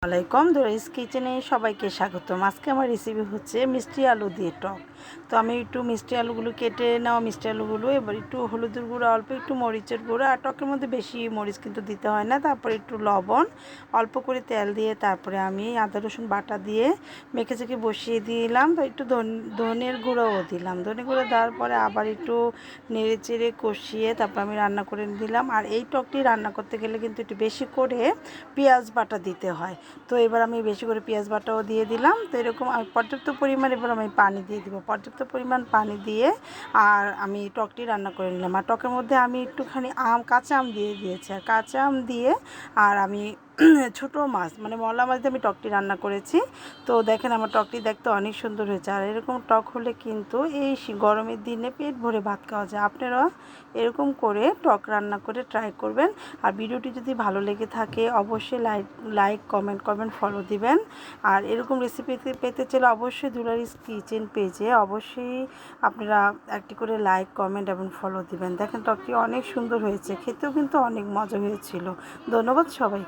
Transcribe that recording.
আলাইকুম দোরাইস কিচেনে সবাইকে স্বাগতম। আজকে আমার রেসিপি হচ্ছে মিষ্টি আলু দিয়ে টক। তো আমি একটু মিষ্টি আলুগুলো কেটে নেওয়া মিষ্টি আলুগুলো এবার একটু হলুদের গুঁড়ো, অল্প একটু মরিচের গুঁড়ো, আর টকের মধ্যে বেশি মরিচ কিন্তু দিতে হয় না। তারপরে একটু লবণ, অল্প করে তেল দিয়ে তারপরে আমি আদা রসুন বাটা দিয়ে মেখে চেখে বসিয়ে দিলাম। তো একটু ধনের গুঁড়োও দিলাম। ধনে গুঁড়ো দেওয়ার পরে আবার একটু নেড়ে চেড়ে কষিয়ে তারপর আমি রান্না করে দিলাম। আর এই টকটি রান্না করতে গেলে কিন্তু একটু বেশি করে পেঁয়াজ বাটা দিতে হয়। তো এবার আমি বেশি করে পেঁয়াজ বাটাও দিয়ে দিলাম। তো এরকম আমি পর্যাপ্ত পরিমাণ এবার আমি পানি দিয়ে দিব। পর্যাপ্ত পরিমাণ পানি দিয়ে আর আমি টকটি রান্না করে নিলাম। আর টকের মধ্যে আমি একটুখানি কাঁচা আম দিয়ে দিয়েছি। আর কাঁচা আম দিয়ে আর আমি ছোটো মাছ মানে মলা মাছ দিয়ে আমি টকটি রান্না করেছি। তো দেখেন আমার টকটি দেখতে অনেক সুন্দর হয়েছে। আর এরকম টক হলে কিন্তু এই গরমের দিনে পেট ভরে ভাত খাওয়া যায়। আপনারা এরকম করে টক রান্না করে ট্রাই করবেন। আর ভিডিওটি যদি ভালো লেগে থাকে অবশ্যই লাইক কমেন্ট করবেন, ফলো দিবেন। আর এরকম রেসিপি পেতে চাইলে অবশ্যই দুলারিস কিচেন পেজে অবশ্যই আপনারা একটি করে লাইক কমেন্ট এবং ফলো দিবেন। দেখেন টকটি অনেক সুন্দর হয়েছে, খেতেও কিন্তু অনেক মজা হয়েছিল। ধন্যবাদ সবাই।